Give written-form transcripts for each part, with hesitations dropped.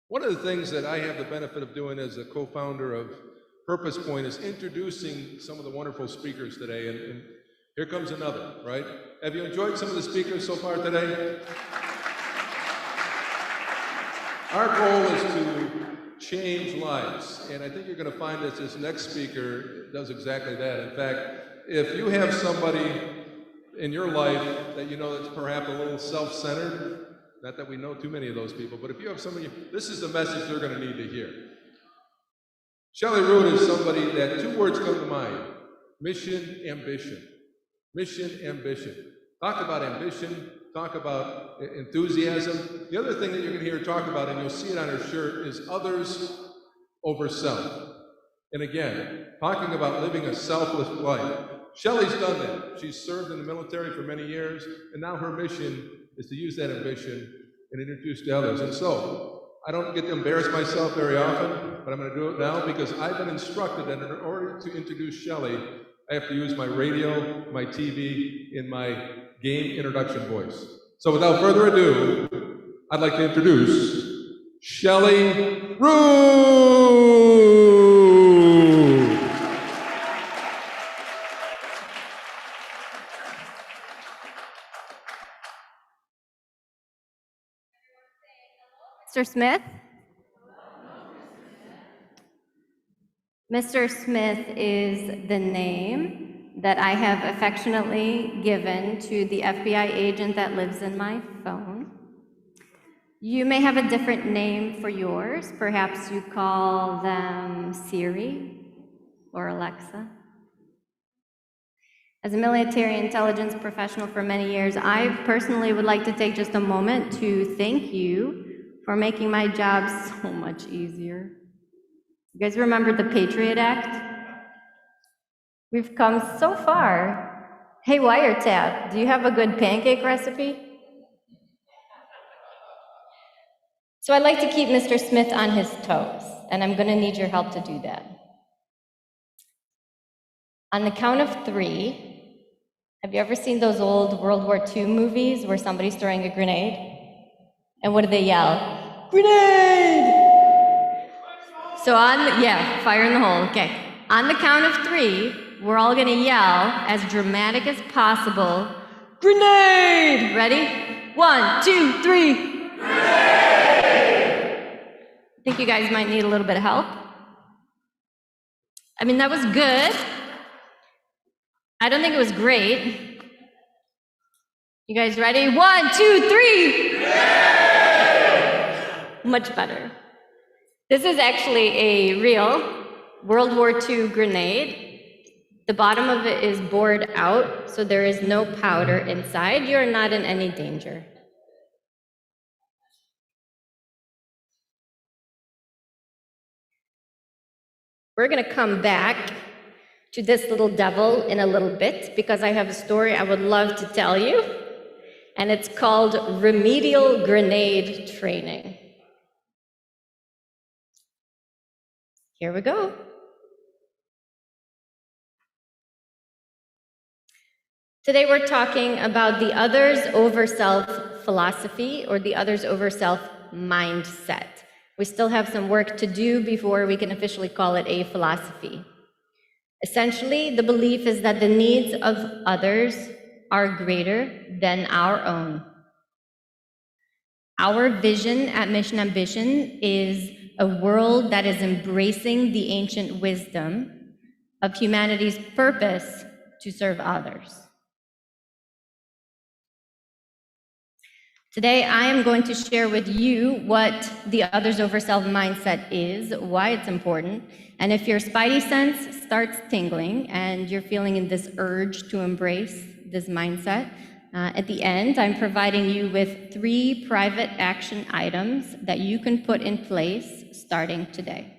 One of the things that I have the benefit of doing as a co-founder of Purpose Point is introducing some of the wonderful speakers today, and here comes another, right? Have you enjoyed some of the speakers so far today? Our goal is to change lives, and I think you're going to find that this next speaker does exactly that. In fact, if you have somebody in your life that you know that's perhaps a little self-centered, not that we know too many of those people, but if you have somebody, this is the message they're going to need to hear. Shelly Rood is somebody that two words come to mind: mission, ambition. Mission, ambition. Talk about ambition, talk about enthusiasm. The other thing that you're going to hear her talk about, and you'll see it on her shirt, is others over self. And again, talking about living a selfless life. Shelly's done that. She's served in the military for many years, and now her mission is to use that ambition and introduce to others. And so, I don't get to embarrass myself very often, but I'm going to do it now because I've been instructed that in order to introduce Shelly, I have to use my radio, my TV, and my game introduction voice. So without further ado, I'd like to introduce Shelly Rood. Mr. Smith? Mr. Smith is the name that I have affectionately given to the FBI agent that lives in my phone. You may have a different name for yours. Perhaps you call them Siri or Alexa. As a military intelligence professional for many years, I personally would like to take just a moment to thank you for making my job so much easier. You guys remember the Patriot Act? We've come so far. Hey, Wiretap, do you have a good pancake recipe? So I'd like to keep Mr. Smith on his toes, and I'm going to need your help to do that. On the count of 3, have you ever seen those old World War II movies where somebody's throwing a grenade? And what do they yell? Grenade! So fire in the hole, okay. On the count of 3, we're all gonna yell as dramatic as possible, grenade! Ready? 1, 2, 3. Grenade! I think you guys might need a little bit of help. I mean, that was good. I don't think it was great. You guys ready? 1, 2, 3. Grenade! Much better. This is actually a real World War II grenade. The bottom of it is bored out, so there is no powder inside. You're not in any danger. We're gonna come back to this little devil in a little bit because I have a story I would love to tell you, and it's called Remedial Grenade Training. Here we go. Today we're talking about the others over self philosophy, or the others over self mindset. We still have some work to do before we can officially call it a philosophy. Essentially, the belief is that the needs of others are greater than our own. Our vision at Mission Ambition is a world that is embracing the ancient wisdom of humanity's purpose to serve others. Today, I am going to share with you what the others over self mindset is, why it's important, and if your spidey sense starts tingling and you're feeling in this urge to embrace this mindset, at the end, I'm providing you with 3 private action items that you can put in place starting today.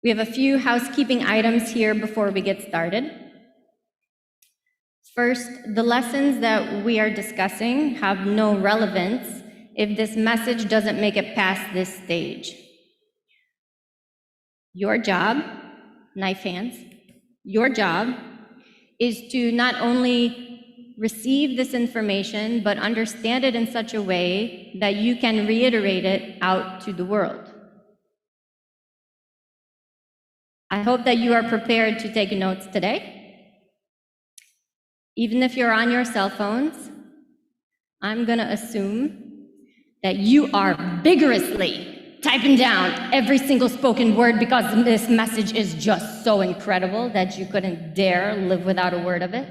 We have a few housekeeping items here before we get started. First, the lessons that we are discussing have no relevance if this message doesn't make it past this stage. Your job, knife hands, your job is to not only receive this information, but understand it in such a way that you can reiterate it out to the world. I hope that you are prepared to take notes today. Even if you're on your cell phones, I'm going to assume that you are vigorously typing down every single spoken word, because this message is just so incredible that you couldn't dare live without a word of it.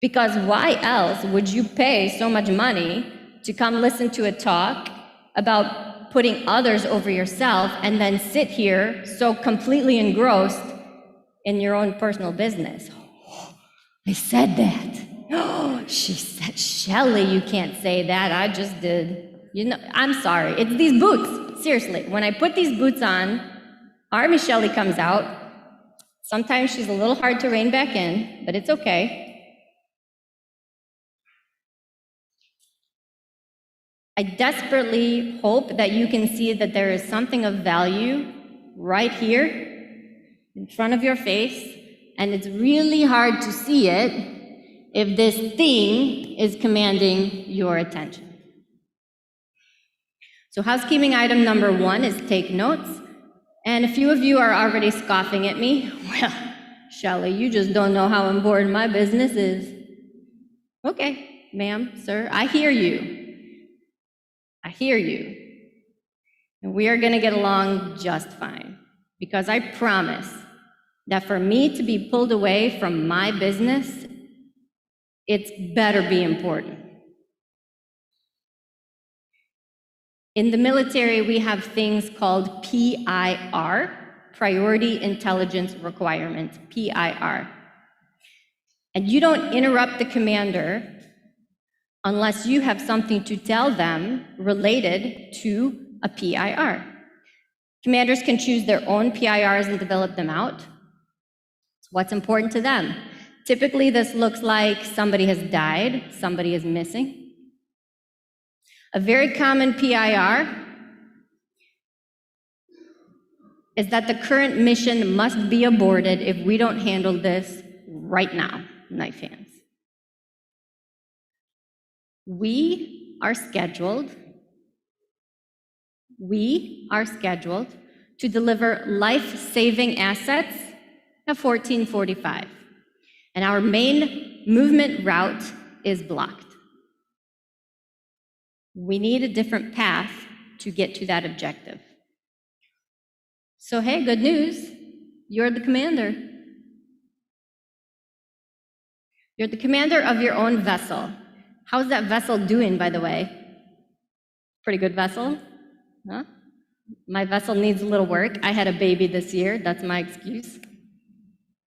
Because why else would you pay so much money to come listen to a talk about putting others over yourself and then sit here so completely engrossed in your own personal business? I said that. Oh, she said, Shelly, you can't say that. I just did. You know, I'm sorry. It's these boots. Seriously, when I put these boots on, Army Shelly comes out. Sometimes she's a little hard to rein back in, but it's okay. I desperately hope that you can see that there is something of value right here in front of your face, and it's really hard to see it if this thing is commanding your attention. So housekeeping item number 1 is take notes. And a few of you are already scoffing at me. Well, Shelly, you just don't know how important my business is. Okay, ma'am, sir, I hear you. I hear you. And we are going to get along just fine, because I promise that for me to be pulled away from my business, it's better be important. In the military, we have things called PIR, Priority Intelligence Requirements, PIR. And you don't interrupt the commander unless you have something to tell them related to a PIR. Commanders can choose their own PIRs and develop them out. It's what's important to them. Typically, this looks like somebody has died, somebody is missing. A very common PIR is that the current mission must be aborted if we don't handle this right now, knife hands. We are scheduled to deliver life-saving assets at 14:45, and our main movement route is blocked. We need a different path to get to that objective. So hey, good news, you're the commander. You're the commander of your own vessel. How's that vessel doing, by the way? Pretty good vessel? Huh? My vessel needs a little work. I had a baby this year, that's my excuse.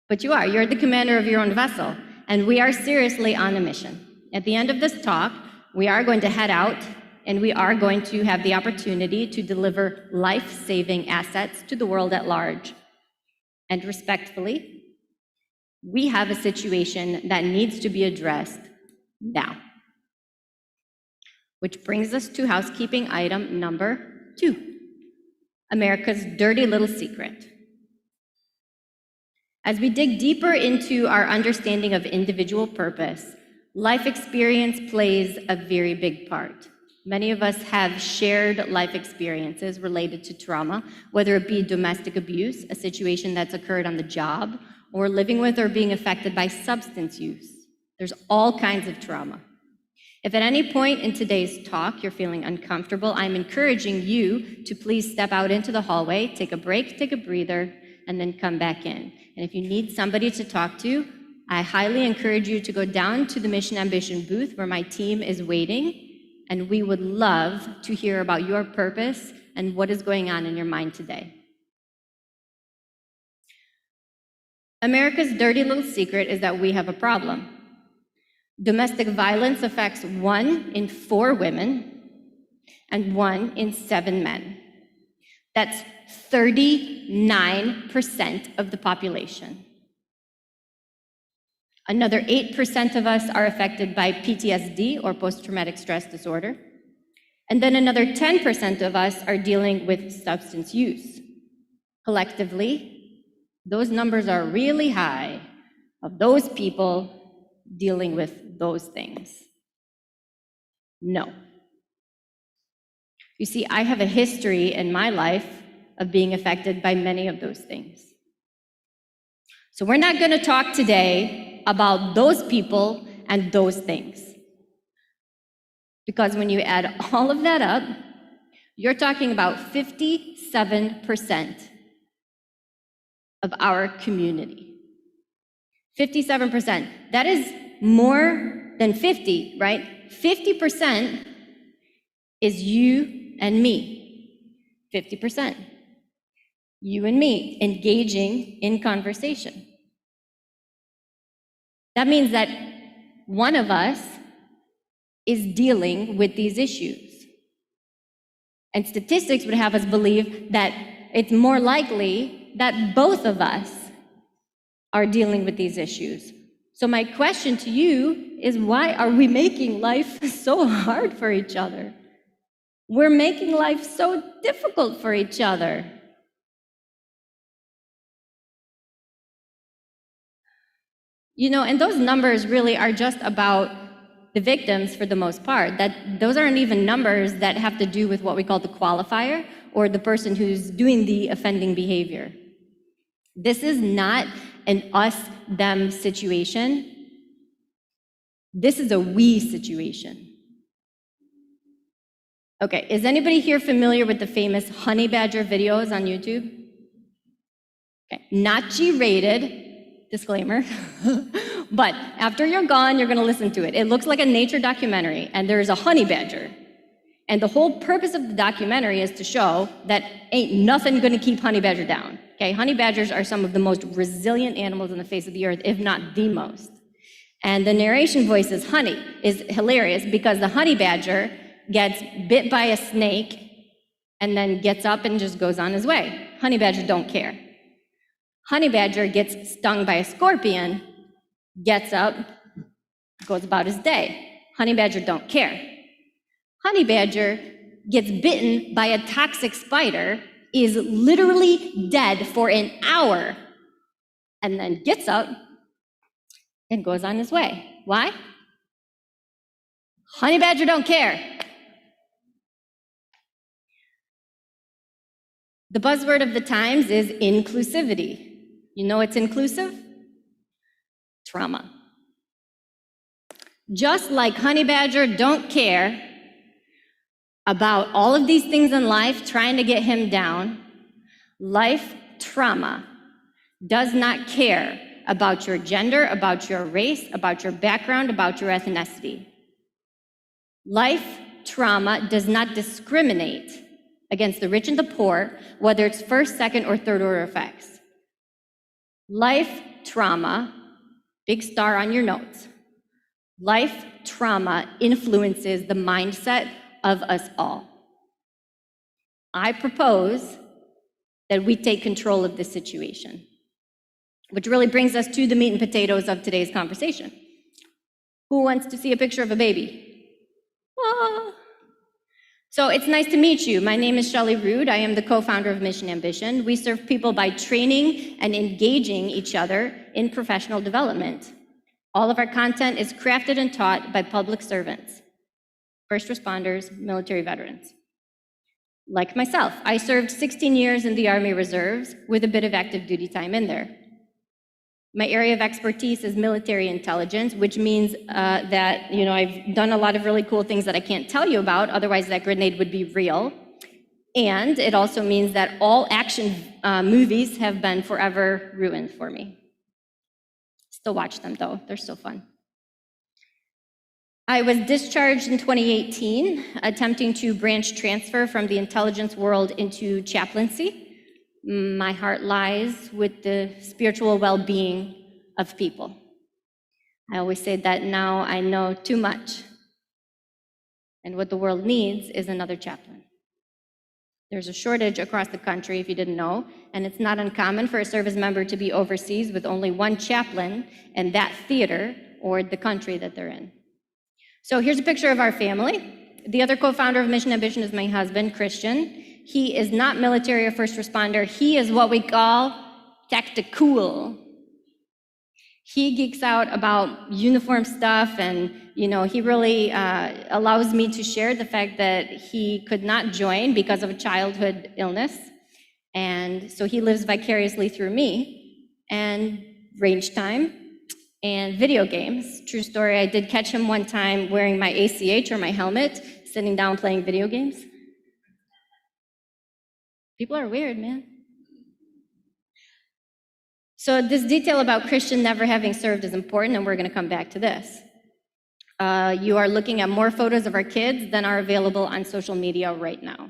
But you're the commander of your own vessel, and we are seriously on a mission. At the end of this talk, we are going to head out, and we are going to have the opportunity to deliver life-saving assets to the world at large. And respectfully, we have a situation that needs to be addressed now. Which brings us to housekeeping item number 2, America's dirty little secret. As we dig deeper into our understanding of individual purpose, life experience plays a very big part. Many of us have shared life experiences related to trauma, whether it be domestic abuse, a situation that's occurred on the job, or living with or being affected by substance use. There's all kinds of trauma. If at any point in today's talk you're feeling uncomfortable, I'm encouraging you to please step out into the hallway, take a break, take a breather, and then come back in. And if you need somebody to talk to, I highly encourage you to go down to the Mission Ambition booth where my team is waiting, and we would love to hear about your purpose and what is going on in your mind today. America's dirty little secret is that we have a problem. Domestic violence affects 1 in 4 women and 1 in 7 men. That's 39% of the population. Another 8% of us are affected by PTSD or post-traumatic stress disorder. And then another 10% of us are dealing with substance use. Collectively, those numbers are really high of those people dealing with those things? No. You see, I have a history in my life of being affected by many of those things. So we're not going to talk today about those people and those things. Because when you add all of that up, you're talking about 57% of our community. 57%. That is more than 50, right? 50% is you and me. 50%. You and me engaging in conversation. That means that one of us is dealing with these issues. And statistics would have us believe that it's more likely that both of us are dealing with these issues. So my question to you is, why are we making life so hard for each other? We're making life so difficult for each other. You know, and those numbers really are just about the victims for the most part. Those aren't even numbers that have to do with what we call the qualifier or the person who's doing the offending behavior. This is not an us-them situation. This is a we situation. Okay, is anybody here familiar with the famous honey badger videos on YouTube? Okay, not G-rated, disclaimer, but after you're gone, you're gonna listen to it. It looks like a nature documentary, and there's a honey badger. And the whole purpose of the documentary is to show that ain't nothing gonna keep honey badger down. Okay, honey badgers are some of the most resilient animals on the face of the earth, if not the most. And the narration voice is honey, is hilarious because the honey badger gets bit by a snake and then gets up and just goes on his way. Honey badger don't care. Honey badger gets stung by a scorpion, gets up, goes about his day. Honey badger don't care. Honey badger gets bitten by a toxic spider, is literally dead for an hour, and then gets up and goes on his way. Why? Honey badger don't care. The buzzword of the times is inclusivity. You know what's inclusive? Trauma. Just like honey badger don't care about all of these things in life trying to get him down, life trauma does not care about your gender, about your race, about your background, about your ethnicity. Life trauma does not discriminate against the rich and the poor, whether it's first, second, or third order effects. Life trauma, big star on your notes, life trauma influences the mindset of us all. I propose that we take control of this situation, which really brings us to the meat and potatoes of today's conversation. Who wants to see a picture of a baby? Ah. So it's nice to meet you. My name is Shelly Rood. I am the co-founder of Mission Ambition. We serve people by training and engaging each other in professional development. All of our content is crafted and taught by public servants, first responders, military veterans. Like myself, I served 16 years in the Army Reserves with a bit of active duty time in there. My area of expertise is military intelligence, which means that I've done a lot of really cool things that I can't tell you about, otherwise that grenade would be real. And it also means that all action movies have been forever ruined for me. Still watch them though, they're still fun. I was discharged in 2018, attempting to branch transfer from the intelligence world into chaplaincy. My heart lies with the spiritual well-being of people. I always say that now I know too much. And what the world needs is another chaplain. There's a shortage across the country, if you didn't know, and it's not uncommon for a service member to be overseas with only one chaplain in that theater or the country that they're in. So here's a picture of our family. The other co-founder of Mission Ambition is my husband, Christian. He is not military or first responder. He is what we call tactical. He geeks out about uniform stuff, and he really allows me to share the fact that he could not join because of a childhood illness, and so he lives vicariously through me. And range time and video games. True story, I did catch him one time wearing my ACH or my helmet, sitting down playing video games. People are weird, man. So this detail about Christian never having served is important, and we're going to come back to this. You are looking at more photos of our kids than are available on social media right now.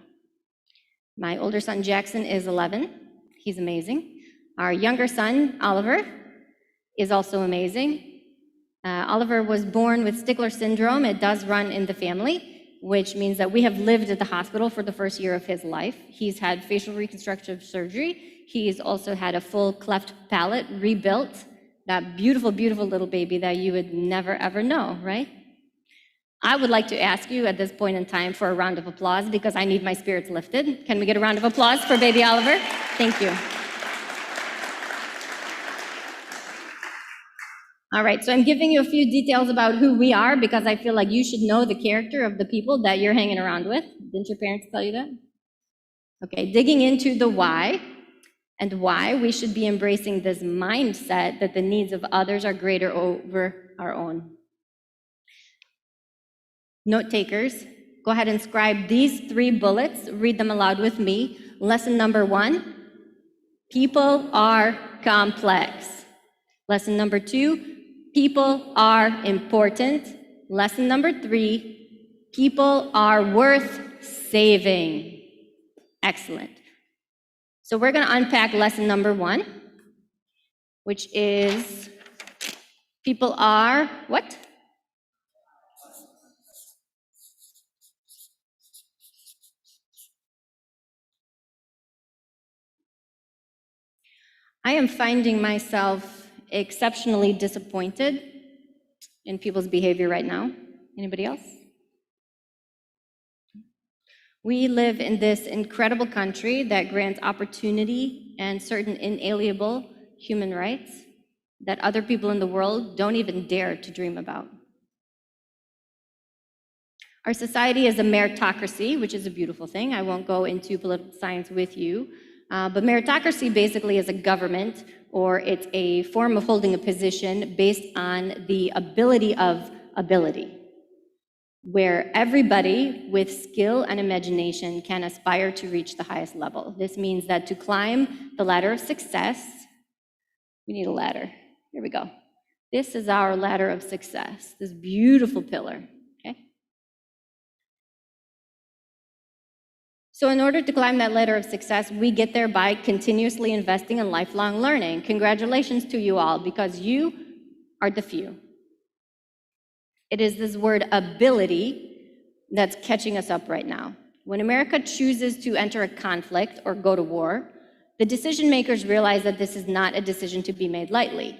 My older son, Jackson, is 11. He's amazing. Our younger son, Oliver, is also amazing. Oliver was born with Stickler syndrome. It does run in the family, which means that we have lived at the hospital for the first year of his life. He's had facial reconstructive surgery. He's also had a full cleft palate rebuilt. That beautiful, beautiful little baby that you would never, ever know, right? I would like to ask you at this point in time for a round of applause because I need my spirits lifted. Can we get a round of applause for baby Oliver? Thank you. All right, so I'm giving you a few details about who we are because I feel like you should know the character of the people that you're hanging around with. Didn't your parents tell you that? Okay, digging into the why and why we should be embracing this mindset that the needs of others are greater over our own. Note takers, go ahead and scribe these 3 bullets. Read them aloud with me. Lesson number 1, people are complex. Lesson number 2, people are important. Lesson number 3, people are worth saving. Excellent. So we're going to unpack lesson number 1, which is people are what? I am finding myself exceptionally disappointed in people's behavior right now. Anybody else? We live in this incredible country that grants opportunity and certain inalienable human rights that other people in the world don't even dare to dream about. Our society is a meritocracy, which is a beautiful thing. I won't go into political science with you, but meritocracy basically is a government, or it's a form of holding a position based on the ability of ability, where everybody with skill and imagination can aspire to reach the highest level. This means that to climb the ladder of success, we need a ladder. Here we go. This is our ladder of success, this beautiful pillar, okay? So in order to climb that ladder of success, we get there by continuously investing in lifelong learning. Congratulations to you all, because you are the few. It is this word ability that's catching us up right now. When America chooses to enter a conflict or go to war, the decision makers realize that this is not a decision to be made lightly.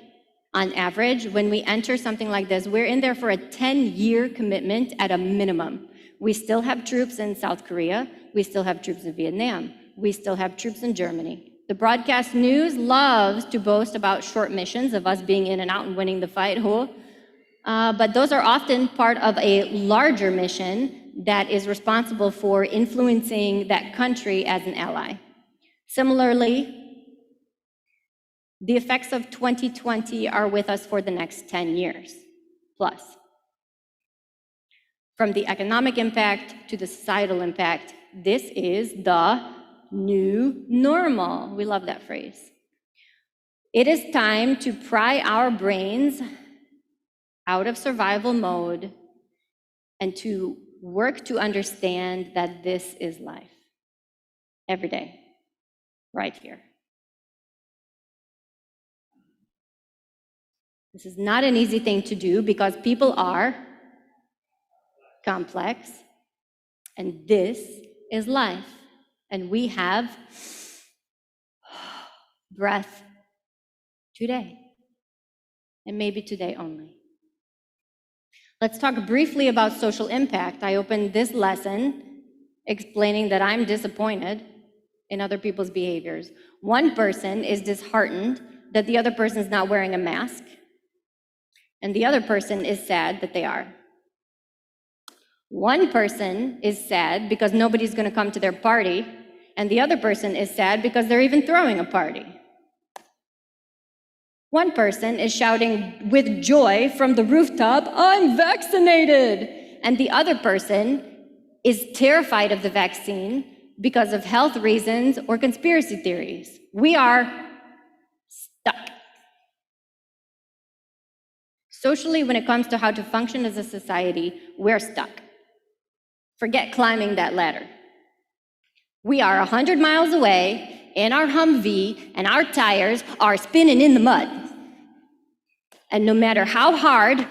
On average, when we enter something like this, we're in there for a 10-year commitment at a minimum. We still have troops in South Korea. We still have troops in Vietnam. We still have troops in Germany. The broadcast news loves to boast about short missions of us being in and out and winning the fight. But those are often part of a larger mission that is responsible for influencing that country as an ally. Similarly, the effects of 2020 are with us for the next 10 years plus. From the economic impact to the societal impact, this is the new normal. We love that phrase. It is time to pry our brains out of survival mode and to work to understand that this is life. Every day, right here. This is not an easy thing to do because people are complex, and this is life. And we have breath today, and maybe today only. Let's talk briefly about social impact. I opened this lesson explaining that I'm disappointed in other people's behaviors. One person is disheartened that the other person is not wearing a mask. and the other person is sad that they are. One person is sad because nobody's going to come to their party, and the other person is sad because they're even throwing a party. One person is shouting with joy from the rooftop, "I'm vaccinated!" And the other person is terrified of the vaccine because of health reasons or conspiracy theories. We are stuck. Socially, when it comes to how to function as a society, we're stuck. Forget climbing that ladder. We are 100 miles away in our Humvee, and our tires are spinning in the mud. And no matter how hard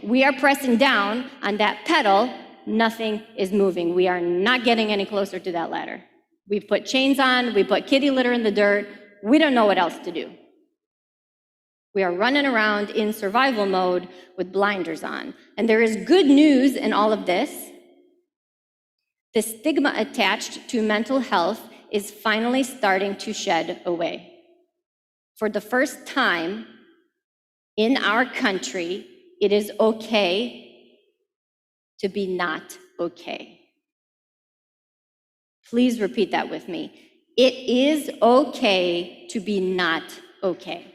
we are pressing down on that pedal, nothing is moving. We are not getting any closer to that ladder. We've put chains on, we put kitty litter in the dirt. We don't know what else to do. We are running around in survival mode with blinders on. And there is good news in all of this. The stigma attached to mental health is finally starting to shed away. For the first time in our country, it is okay to be not okay. Please repeat that with me. It is okay to be not okay.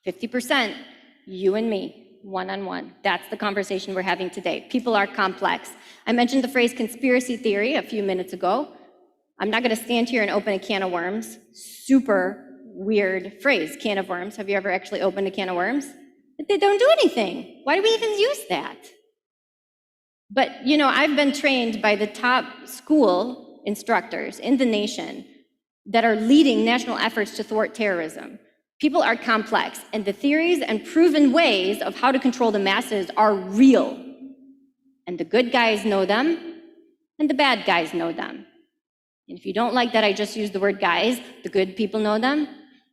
%, you and me, one-on-one. That's the conversation we're having today. People are complex. I mentioned the phrase conspiracy theory a few minutes ago. I'm not going to stand here and open a can of worms. Super weird phrase, can of worms. Have you ever actually opened a can of worms? They don't do anything. Why do we even use that? But, you know, I've been trained by the top school instructors in the nation that are leading national efforts to thwart terrorism. People are complex, and the theories and proven ways of how to control the masses are real. And the good guys know them, and the bad guys know them. And if you don't like that I just used the word guys, the good people know them,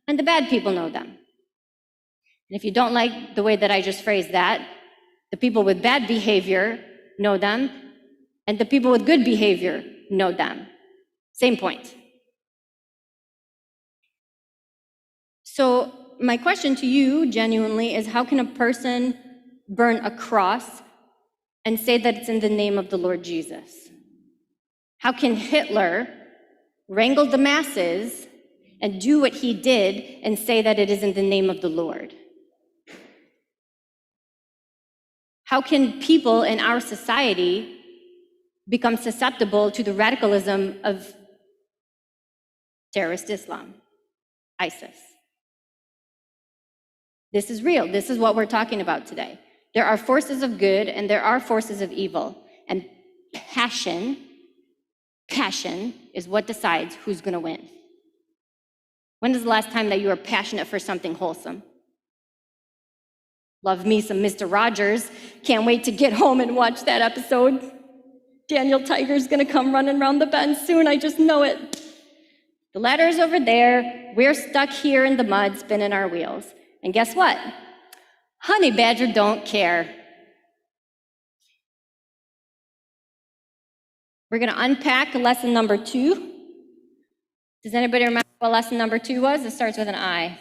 and the bad people know them. And if you don't like the way that I just phrased that, the people with bad behavior know them, and the people with good behavior know them. Same point. So my question to you, genuinely, is how can a person burn a cross and say that it's in the name of the Lord Jesus? How can Hitler wrangle the masses and do what he did and say that it is in the name of the Lord? How can people in our society become susceptible to the radicalism of terrorist Islam, ISIS? This is real. This is what we're talking about today. There are forces of good and there are forces of evil. And passion is what decides who's going to win. When is the last time that you were passionate for something wholesome? Love me some Mr. Rogers. Can't wait to get home and watch that episode. Daniel Tiger's going to come running around the bend soon. I just know it. The ladder's over there. We're stuck here in the mud spinning our wheels. And guess what? Honey Badger don't care. We're going to unpack lesson number 2. Does anybody remember what lesson number 2 was? It starts with an I.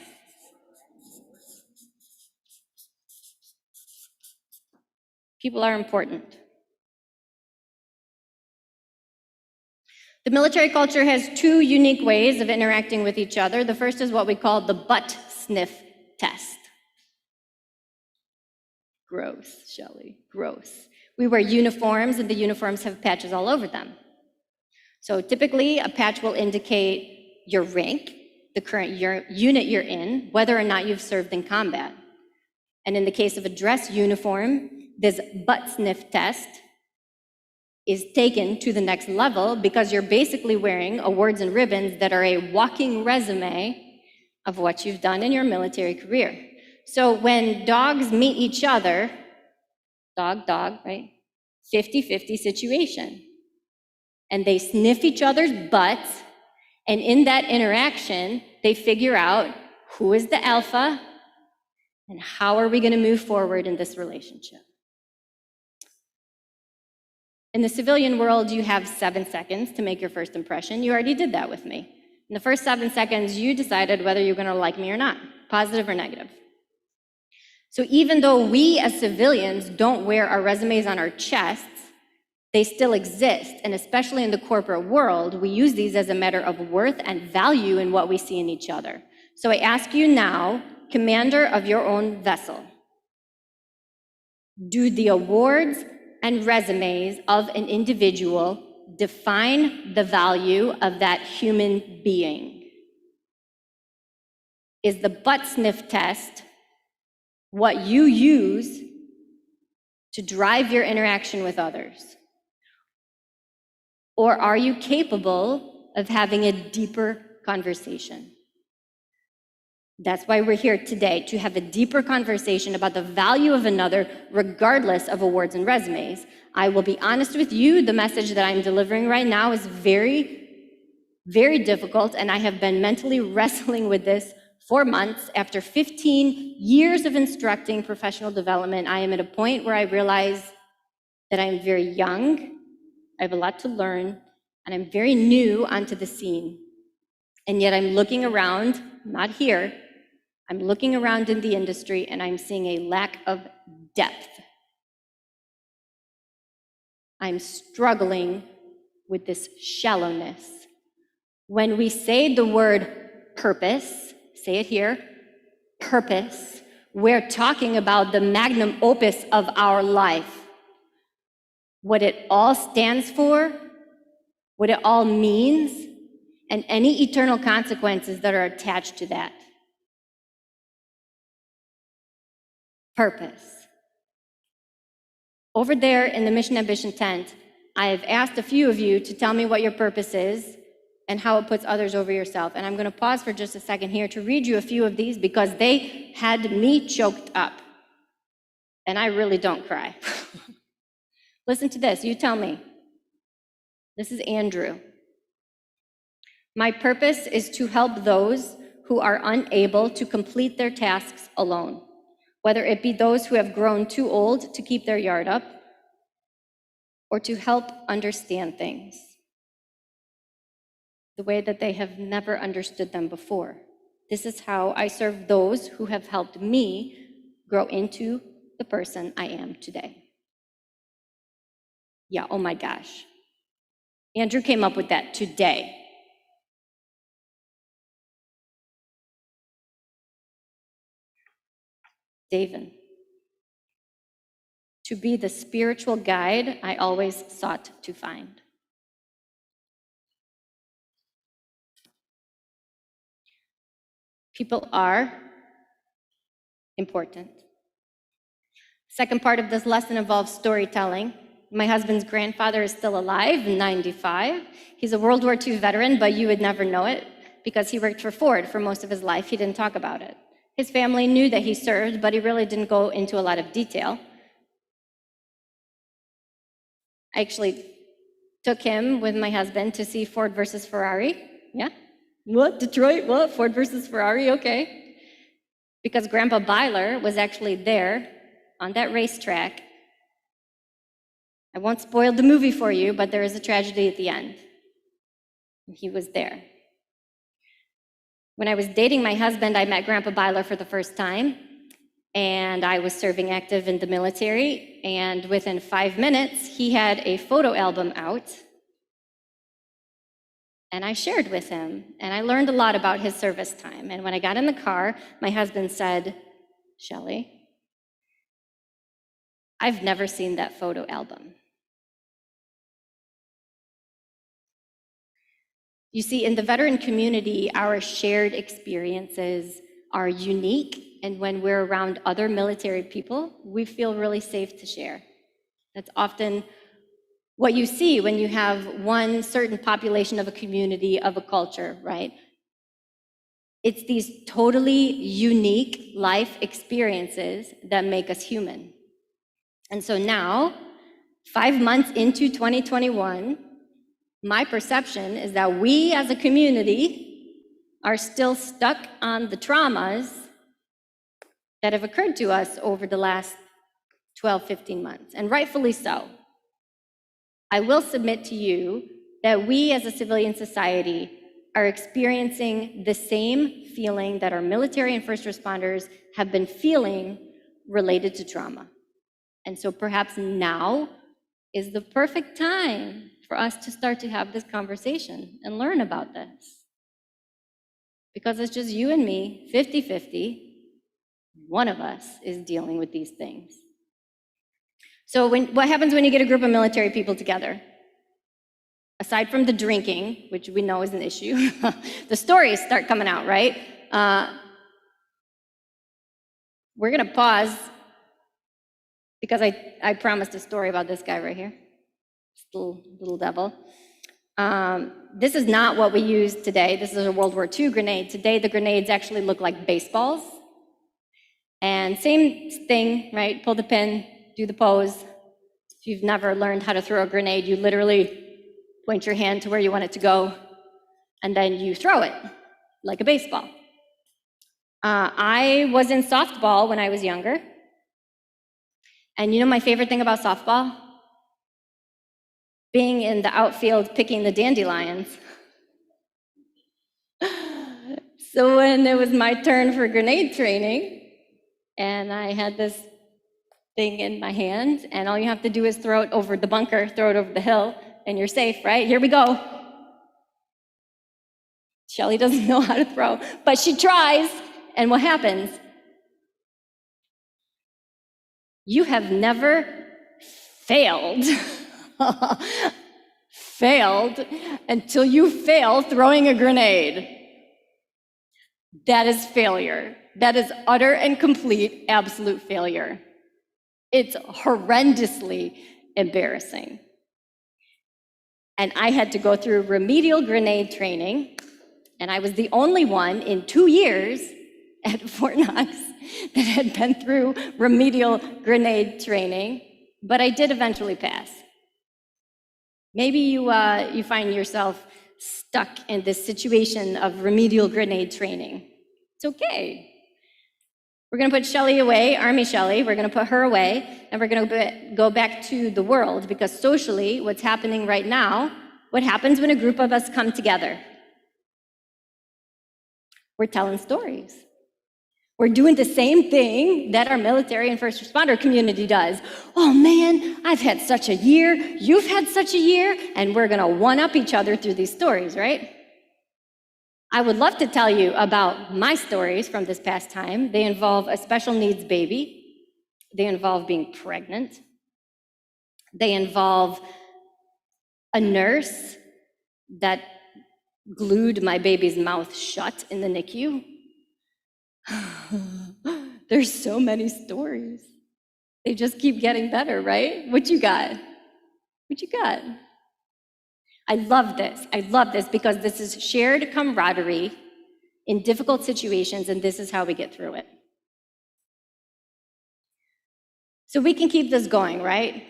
People are important. The military culture has 2 unique ways of interacting with each other. The first is what we call the butt sniff test. Gross, Shelly, gross. We wear uniforms, and the uniforms have patches all over them. So typically, a patch will indicate your rank, the current unit you're in, whether or not you've served in combat. And in the case of a dress uniform, this butt sniff test is taken to the next level because you're basically wearing awards and ribbons that are a walking resume of what you've done in your military career. So when dogs meet each other, dog, right? 50-50 situation. And they sniff each other's butts, and in that interaction, they figure out who is the alpha and how are we going to move forward in this relationship. In the civilian world, you have 7 seconds to make your first impression. You already did that with me. In the first 7 seconds, you decided whether you're going to like me or not, positive or negative. So even though we as civilians don't wear our resumes on our chests, they still exist, and especially in the corporate world, we use these as a matter of worth and value in what we see in each other. So I ask you now, commander of your own vessel, do the awards and resumes of an individual define the value of that human being? Is the butt sniff test what you use to drive your interaction with others? Or are you capable of having a deeper conversation? That's why we're here today, to have a deeper conversation about the value of another, regardless of awards and resumes. I will be honest with you, the message that I'm delivering right now is very, very difficult, and I have been mentally wrestling with this for months. After 15 years of instructing professional development, I am at a point where I realize that I'm very young, I have a lot to learn, and I'm very new onto the scene. And yet I'm looking around, not here, I'm looking around in the industry and I'm seeing a lack of depth. I'm struggling with this shallowness. When we say the word purpose, say it here, purpose, we're talking about the magnum opus of our life. What it all stands for, what it all means, and any eternal consequences that are attached to that. Purpose. Over there in the Mission Ambition tent, I have asked a few of you to tell me what your purpose is and how it puts others over yourself. And I'm going to pause for just a second here to read you a few of these because they had me choked up. And I really don't cry. Listen to this, you tell me. This is Andrew. My purpose is to help those who are unable to complete their tasks alone, whether it be those who have grown too old to keep their yard up, or to help understand things the way that they have never understood them before. This is how I serve those who have helped me grow into the person I am today. Yeah, oh my gosh. Andrew came up with that today. David. To be the spiritual guide I always sought to find. People are important. Second part of this lesson involves storytelling. My husband's grandfather is still alive, 95. He's a World War II veteran, but you would never know it because he worked for Ford for most of his life. He didn't talk about it. His family knew that he served, but he really didn't go into a lot of detail. I actually took him with my husband to see Ford versus Ferrari. Yeah? What? Detroit? What? Ford versus Ferrari? Okay. Because Grandpa Byler was actually there on that racetrack. I won't spoil the movie for you, but there is a tragedy at the end. He was there. When I was dating my husband, I met Grandpa Byler for the first time, and I was serving active in the military, and within 5 minutes, he had a photo album out, and I shared with him, and I learned a lot about his service time. And when I got in the car, my husband said, Shelly, I've never seen that photo album. You see, in the veteran community, our shared experiences are unique, and when we're around other military people, we feel really safe to share. That's often what you see when you have one certain population of a community, of a culture, right? It's these totally unique life experiences that make us human. And so now, 5 months into 2021, my perception is that we as a community are still stuck on the traumas that have occurred to us over the last 12, 15 months, and rightfully so. I will submit to you that we as a civilian society are experiencing the same feeling that our military and first responders have been feeling related to trauma. And so perhaps now is the perfect time for us to start to have this conversation and learn about this. Because it's just you and me, 50-50. One of us is dealing with these things. So what happens when you get a group of military people together? Aside from the drinking, which we know is an issue, the stories start coming out, right? We're gonna pause because I promised a story about this guy right here, this little devil. This is not what we use today. This is a World War II grenade. Today, the grenades actually look like baseballs. And same thing, right? Pull the pin, do the pose. If you've never learned how to throw a grenade, you literally point your hand to where you want it to go, and then you throw it like a baseball. I was in softball when I was younger. And you know my favorite thing about softball? Being in the outfield picking the dandelions. So when it was my turn for grenade training, and I had this thing in my hand, and all you have to do is throw it over the bunker, throw it over the hill, and you're safe, right? Here we go. Shelly doesn't know how to throw, but she tries, and what happens? You have never failed. Failed until you fail throwing a grenade. That is failure. That is utter and complete, absolute failure. It's horrendously embarrassing. And I had to go through remedial grenade training, and I was the only one in 2 years at Fort Knox that had been through remedial grenade training, but I did eventually pass. Maybe you find yourself stuck in this situation of remedial grenade training. It's okay. We're gonna put Shelly away, Army Shelly, we're gonna put her away, and we're gonna go back to the world, because socially, what's happening right now, what happens when a group of us come together? We're telling stories. We're doing the same thing that our military and first responder community does. Oh man, I've had such a year, you've had such a year, and we're gonna one-up each other through these stories, right? I would love to tell you about my stories from this past time. They involve a special needs baby. They involve being pregnant. They involve a nurse that glued my baby's mouth shut in the NICU. There's so many stories. They just keep getting better, right? What you got? What you got? I love this because this is shared camaraderie in difficult situations, and this is how we get through it. So we can keep this going, right?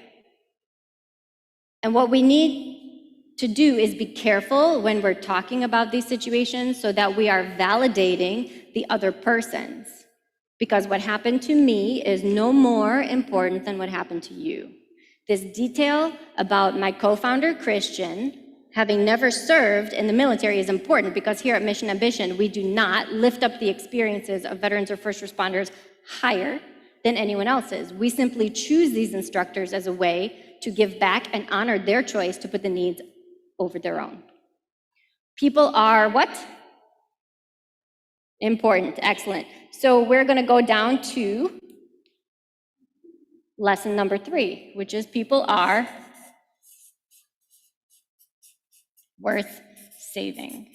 And what we need to do is be careful when we're talking about these situations so that we are validating the other persons. Because what happened to me is no more important than what happened to you. This detail about my co-founder, Christian, having never served in the military is important, because here at Mission Ambition, we do not lift up the experiences of veterans or first responders higher than anyone else's. We simply choose these instructors as a way to give back and honor their choice to put the needs over their own. People are what? Important, excellent. So we're gonna go down to lesson number 3, which is people are worth saving.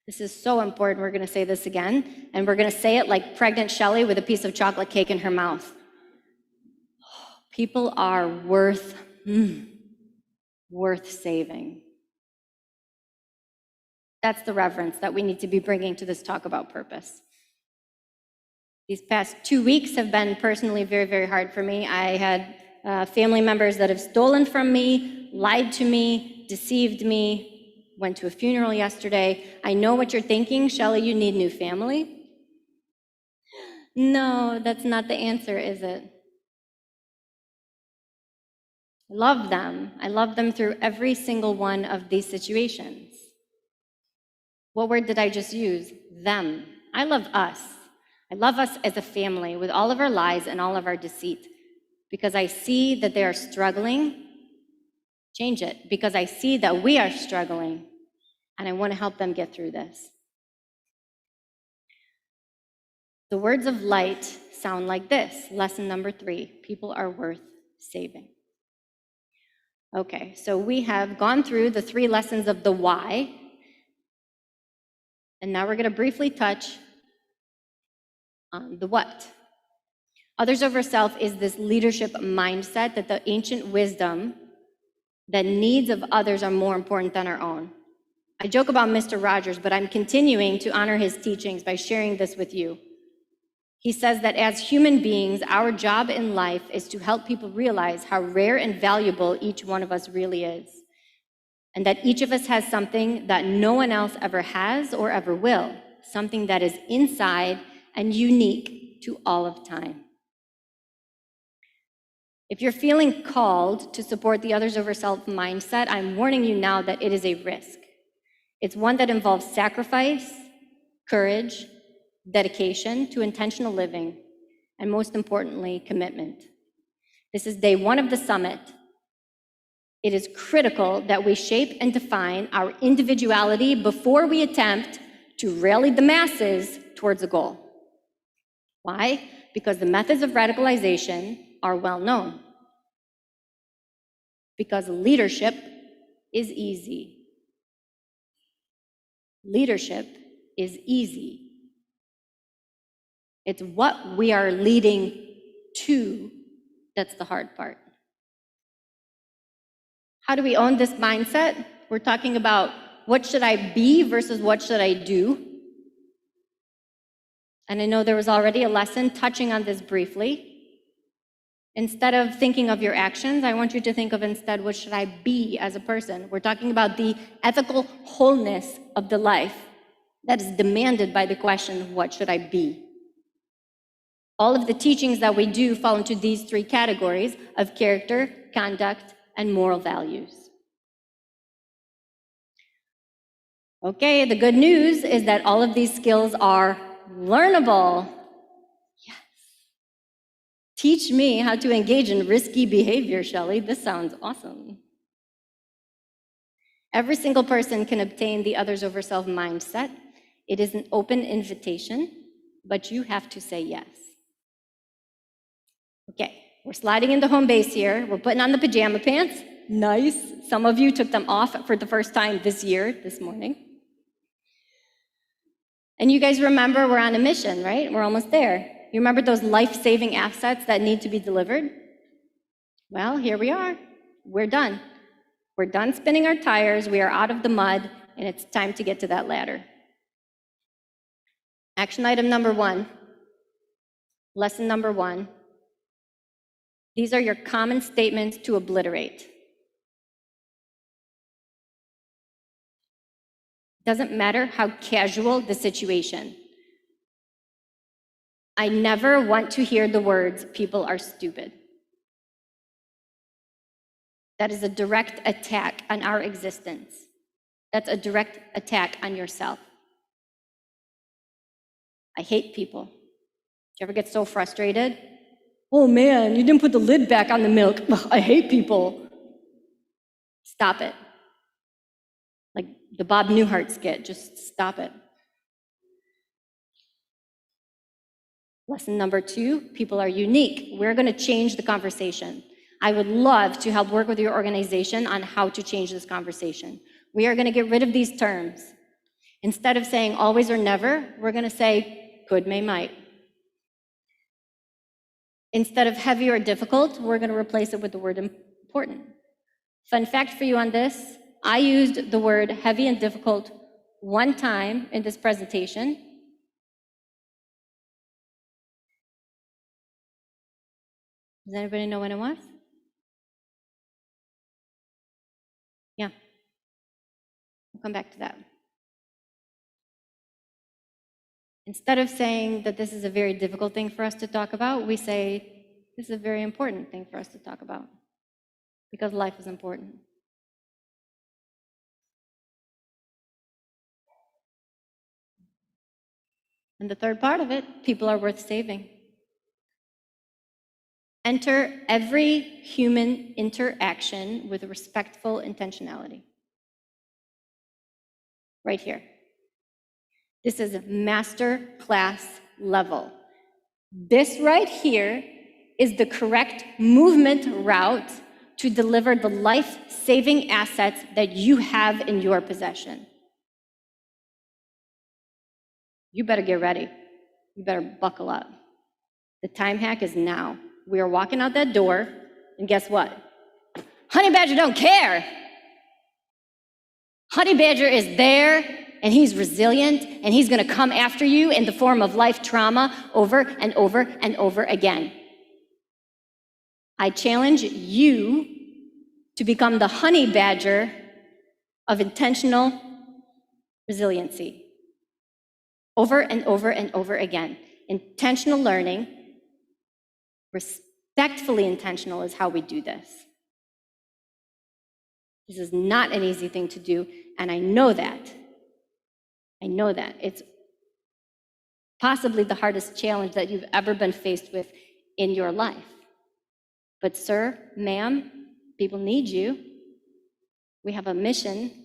This is so important. We're going to say this again, and we're going to say it like pregnant Shelly with a piece of chocolate cake in her mouth. People are worth saving. That's the reverence that we need to be bringing to this talk about purpose. These past 2 weeks have been personally very, very hard for me. I had family members that have stolen from me, lied to me, deceived me, went to a funeral yesterday. I know what you're thinking, Shelly, you need new family. No, that's not the answer, is it? love them. I love them through every single one of these situations. What word did I just use? Them. I love us. I love us as a family with all of our lies and all of our deceit, because I see that they are struggling. Change it, because I see that we are struggling, and I want to help them get through this. The words of light sound like this. Lesson number 3, people are worth saving. Okay, so we have gone through the 3 lessons of the why, and now we're going to briefly touch on the what. Others over self is this leadership mindset that the ancient wisdom that needs of others are more important than our own. I joke about Mr. Rogers, but I'm continuing to honor his teachings by sharing this with you. He says that as human beings, our job in life is to help people realize how rare and valuable each one of us really is, and that each of us has something that no one else ever has or ever will, something that is inside and unique to all of time. If you're feeling called to support the others over self mindset, I'm warning you now that it is a risk. It's one that involves sacrifice, courage, dedication to intentional living, and most importantly, commitment. This is day 1 of the summit. It is critical that we shape and define our individuality before we attempt to rally the masses towards a goal. Why? Because the methods of radicalization are well known. Because leadership is easy. Leadership is easy. It's what we are leading to that's the hard part. How do we own this mindset? We're talking about what should I be versus what should I do? And I know there was already a lesson touching on this briefly. Instead of thinking of your actions, I want you to think of instead, what should I be as a person? We're talking about the ethical wholeness of the life that is demanded by the question, what should I be? All of the teachings that we do fall into these 3 categories of character, conduct, and moral values. Okay, the good news is that all of these skills are learnable. Yes. Teach me how to engage in risky behavior, Shelly. This sounds awesome. Every single person can obtain the others over self mindset. It is an open invitation, but you have to say yes. Okay, we're sliding into home base here. We're putting on the pajama pants. Nice. Some of you took them off for the first time this morning. And you guys remember we're on a mission, right? We're almost there. You remember those life-saving assets that need to be delivered? Well, here we are. We're done. We're done spinning our tires. We are out of the mud, and it's time to get to that ladder. Action item number 1. Lesson number 1. These are your common statements to obliterate. Doesn't matter how casual the situation. I never want to hear the words, people are stupid. That is a direct attack on our existence. That's a direct attack on yourself. I hate people. Do you ever get so frustrated? Oh man, you didn't put the lid back on the milk. Ugh, I hate people. Stop it. Like the Bob Newhart skit, just stop it. Lesson number 2, people are unique. We're going to change the conversation. I would love to help work with your organization on how to change this conversation. We are going to get rid of these terms. Instead of saying always or never, we're going to say could, may, might. Instead of heavy or difficult, we're going to replace it with the word important. Fun fact for you on this, I used the word heavy and difficult 1 time in this presentation. Does anybody know when it was? Yeah. We'll come back to that. Instead of saying that this is a very difficult thing for us to talk about, we say this is a very important thing for us to talk about. because life is important. And the third part of it, people are worth saving. Enter every human interaction with respectful intentionality. Right here. This is master class level. This right here is the correct movement route to deliver the life-saving assets that you have in your possession. You better get ready. You better buckle up. The time hack is now. We are walking out that door, and guess what? Honey Badger don't care. Honey Badger is there, and he's resilient, and he's gonna come after you in the form of life trauma over and over and over again. I challenge you to become the Honey Badger of intentional resiliency. Over and over and over again. Intentional learning, respectfully intentional is how we do this. This is not an easy thing to do, and I know that. I know that. It's possibly the hardest challenge that you've ever been faced with in your life. But sir, ma'am, people need you. We have a mission,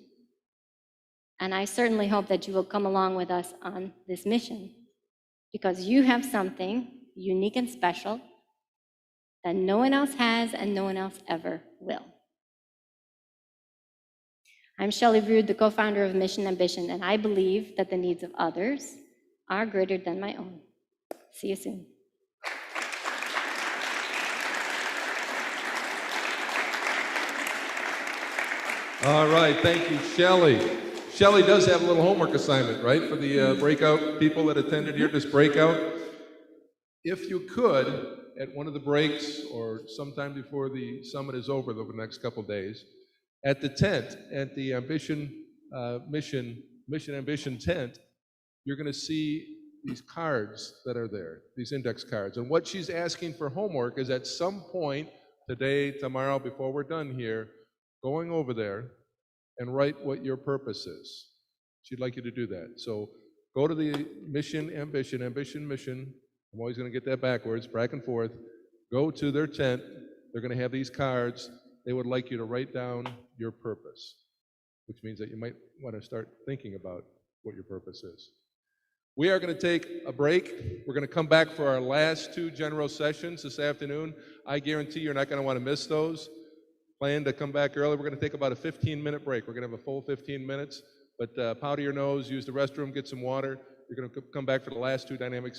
and I certainly hope that you will come along with us on this mission, because you have something unique and special that no one else has and no one else ever will. I'm Shelly Rood, the co-founder of Mission Ambition, and I believe that the needs of others are greater than my own. See you soon. All right, thank you, Shelly. Shelly does have a little homework assignment, right, for the breakout people that attended here, this breakout. If you could, at one of the breaks or sometime before the summit is over the next couple days, at the tent, at the Mission Ambition tent, you're going to see these cards that are there, these index cards. And what she's asking for homework is at some point, today, tomorrow, before we're done here, going over there and write what your purpose is. She'd like you to do that. So go to the Mission Ambition, Mission. I'm always going to get that backwards, back and forth. Go to their tent. They're going to have these cards. They would like you to write down your purpose, which means that you might want to start thinking about what your purpose is. We are going to take a break. We're going to come back for our last two general sessions this afternoon. I guarantee you're not going to want to miss those. Plan to come back early. We're going to take about a 15-minute break. We're going to have a full 15 minutes, but powder your nose, use the restroom, get some water. You're going to come back for the last two dynamics.